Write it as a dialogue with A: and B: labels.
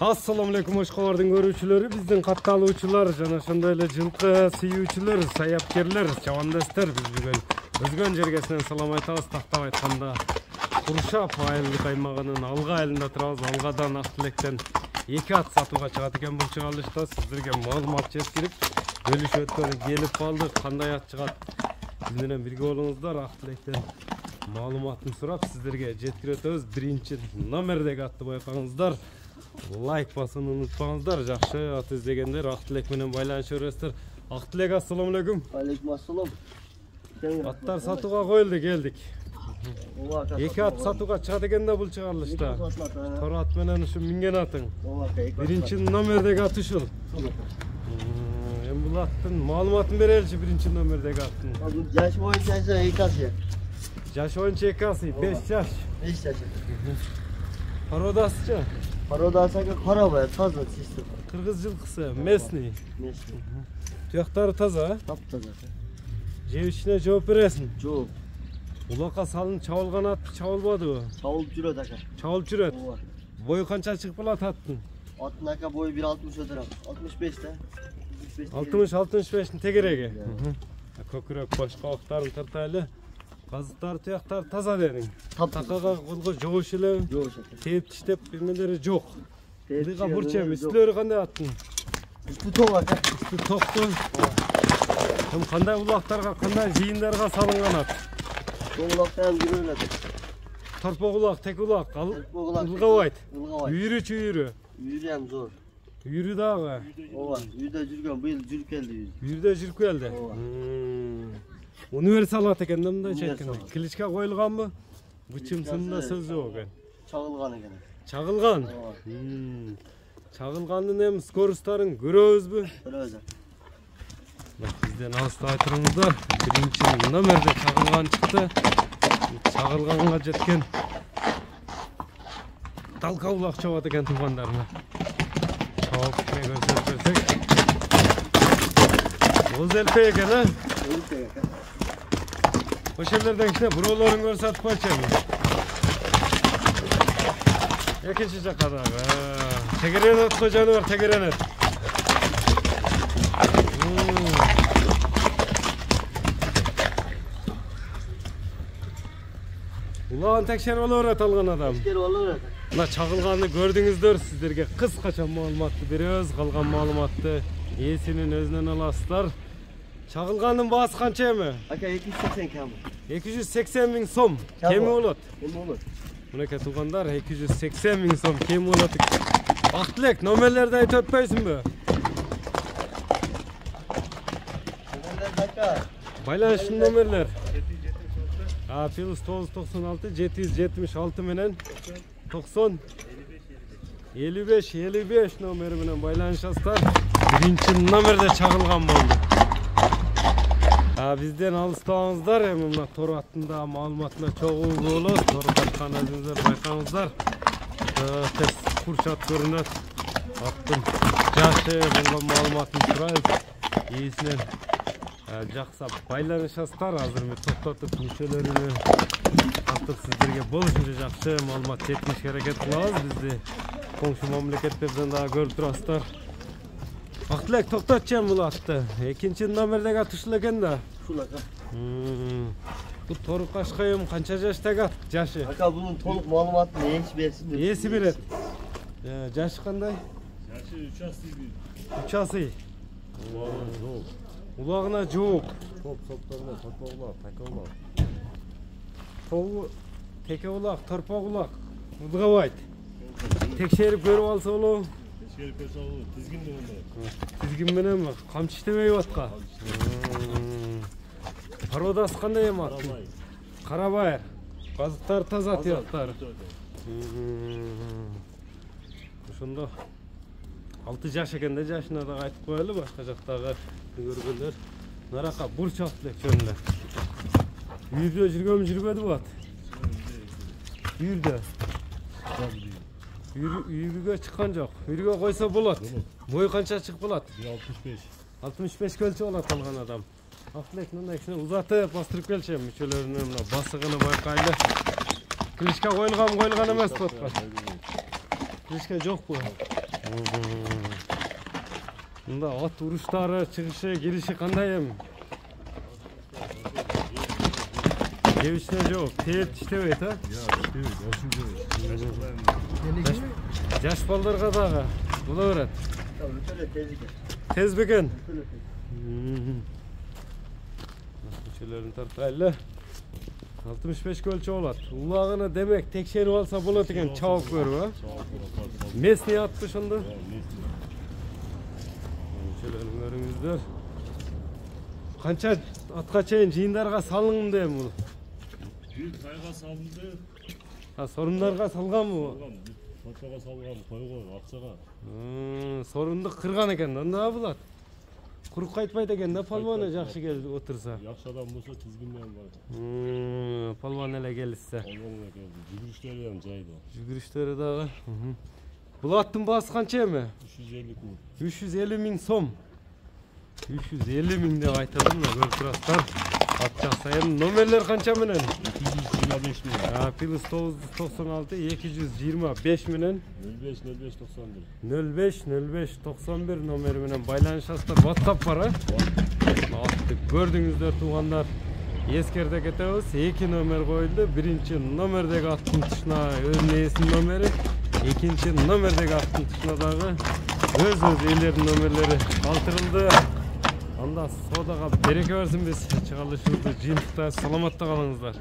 A: Assalamu alaikum Oşqo'larning görүүчүлөрү, биздин катталуучулар жана ошондой эле жылкы сүйүүчүлөр, саябкерлер, чабандастар, биз бүгүн өзгөн жергесинен салам айтабыз. Тактап айтканда Куршап айылдык аймагынын Алга айылында турабыз. Алгадан ак тилектен 2 ат сатууга чыгат экен бул чыгарылышта. Сиздерге маалымат жеткирип, бөлүшөткөнү келип калдык. Кандай ат чыгат? Биз менен бирге болуңуздар. Ак тилектен маалыматын сурап сиздерге жеткирип өтөбүз. Биринчи номердеги атты байкаңыздар. Лайк басын унутпаңыздар. Жакшы ат издегендер ак тилек менен байланыша бересиздер. Ак тилек, ассаламу алейкум.
B: Алейкум ассалам.
A: Аттар сатууга коюлду, келдик. 2 ат сатууга чыгат экен да бул чыгарылышта. Тор ат менен ушу минген атың. Биринчи номердеги ат ушул. Эми бул аттын маалыматын береличи. Биринчи номердеги аттын
B: Жаш боюнча 2 асы.
A: жаш боюнча 2 асы, 5 жаш.
B: 5 жаш.
A: Породасычы?
B: Породасыга карабай, таза система.
A: Кыргыз жылкысы, местный.
B: Местный.
A: Туяктары таза,
B: Таптаза.
A: жебишине жооп бересиң.
B: Жооп.
A: Улакка салынып чабылган ат чабылбадыбы?
B: Чабылып жүрөт ака.
A: Чабылып жүрөт. Бою канча чыгып калат аттын?
B: Аттын ака бою 1.60 өтөрөк. 65 да.
A: 60-65 тегереги. Көкүрөк башка октарын тартайлы. Казыктар, туяктар таза дедиң. Такага кулга жоош эле.
B: Жоош.
A: Тээп тиштеп эмелери жок. Дыга бурчем, үстүлөрү кандай аттын?
B: Үстү ток ака.
A: Үстү токту. Ким кандай улактарга, кандай жыйындарга салынган ат?
B: Улактан жүрөлөт.
A: Торпок улак, тек улак, ылгабайт. Үйрүчү үйрү.
B: Үйрү ham зор.
A: Үйрү дагы.
B: Ооба, үйдө жүргөн, быйыл жүрүп келди.
A: Үйрүдө жүрүп келди. Универсал ат экен да мындай чейткенде. Кличка коюлганбы? Бычымсында сөз жок экен.
B: Чагылган экен.
A: Чагылган. Чагылгандын эми скоростарын көрөбүзбү?
B: Көрөбүз.
A: Бизден алыстай туруңуздар. Биринчи номерде чагылган чыкты. Чагылганга жеткен талка улак чабат экен туугандарына. Чабып көрсөтсөк. Оз элпе экен, а?
B: Элпе экен.
A: Ошолордон кичине буроолорун көрсөтүп койчу эми. Экинчи жакка дагы. Тегеренет го жаныбар, тегеренет. Улагын текшерип ала берет алган адам.
B: Текшерип ала берет.
A: Мына чагылганды көрдүңүздөр, сиздерге кыскача маалыматты беребиз. Калган маалыматты ээсинин өзүнөн аласыздар. Чагылгандын баасы канча эми?
B: Ака 280 кем.
A: 280 миң сом. Кеми болот?
B: Кеми болот.
A: Мынакей туугандар, 280 миң сом кеми болот. Ак тилек, номерлерди айтып өтпөйсүңбү? Байланыш номерлер. Плюс 996 776 менен 90 55 номери менен байланышасыздар. Биринчи номерде чагылган болду. Бизден алыстабаңыздар. Эми мына тор аттында маалыматына чогуу болот. Тор тарткан өзүңүздөр байкаңыздар. Тез курчат көрүнөт. Аттын жашы болгон маалыматын сурайбыз. Ээсинен жакса байланышасыздар. Азыр мен токтотуп мүчөлөрүнү тартып сиздерге болушунча жакшы маалымат жеткиришке аракет кылабыз. Бизди коңшу мамлекеттерден дагы көрүп турасыздар. Ак тилек, токтотчу эми бул атты. Экинчи номердеги ат ушул экен да.
B: Ушул ака.
A: Бул тору кашкайым канча жаштагы ат? Жашы?
B: Ака бунун толук маалыматын ээси берсин деп.
A: Ээси берет. Жашы кандай?
B: Жашы 3 асы.
A: 3 асы. Улагына жооп.
C: Топ-топторуна торпок улак, теке улак.
A: Тобу теке улак, торпок улак. Ылгабайт. Текшерип көрүп алса болобу?
C: Текшерип көрсө болот. Тизгин менен.
A: Тизгин мененби? Камчы иштебейби атка? Породасы кандай эми аттын? Карабайыр. Казыктар таза, туяктар. Ошондо 6 жаш экен да, жашына дагы айтып коелу, башка жактагы көргөндөр. Наракка бурч ак тилек жөнүндө. Үйүрдө жүргөнбү, жүрбөдү бул ат? Үйүрдө. Үйүргө чыккан жок. Үйүргө койсо болот. Бою канча чыгып калат?
C: 65.
A: 65 көлчү болот алган адам. Ак тилек мындай кичине узатып бастырып келчи, мүчөлөрүнүн мына басыгыны байкайлы. Кличка коюлган эмес болот. Кличка жокпу? Bunda at uruştары çıkışı girişi kандай em? Kevişte yok. Teyip iştebeyt ha?
C: Ya işte
A: Jaş ballarga dağı. Bula öğret.
B: Tamam, öyle tezgah.
A: Tez beken.
B: Öyle tezgah.
A: Uçuların tartayla. 65 kölçe olat. Ulağına demek tekşerip alsa bolat eken çabuk görüp ha. Mesni attı şunda. Uçuların görüңüzдөр. Kança atqa çeyin жыйындарга салыңым дейм бул.
C: Bir tayga salındı.
A: Ha, sorunlarga salgan mı bu?
C: Salgan. Bir totoga salgan. Koygo akçaga.
A: Sorundu kırgan eken onda bulat. Kuruk kaytpayt eken da palvana jakşı geldi otursa.
C: Yaxşı adam bolsa tizginmen var.
A: Palvan ele gelişse.
C: Almanla geldi. Жүгүрүштөрү ham жайды.
A: Жүгүрүштөрү дагы. Бул аттын баасы канча эми?
C: 350 миң.
A: 350 миң сом. 350 миң деп айтадым да көрүп турасыздар. Ат жасайын. Номерлер канча менен?
C: 225 миң.
A: Плюс 996 225 менен
C: 05 05 91.
A: 05 05 91 номери менен байланышасыздар. WhatsApp бар, Атты көрдүңүздөр туугандар. Эскерте кетебиз. 2 номер коюлду. Биринчи номердеги аттын тышына өзүнүн ээсинин номери, экинчи номердеги аттын тышына дагы өз ээлеринин номерлери калтырылды. Анда содага береке берсин, биз чыгарылышыбызды жыйынтыкта саламатта калыңыздар.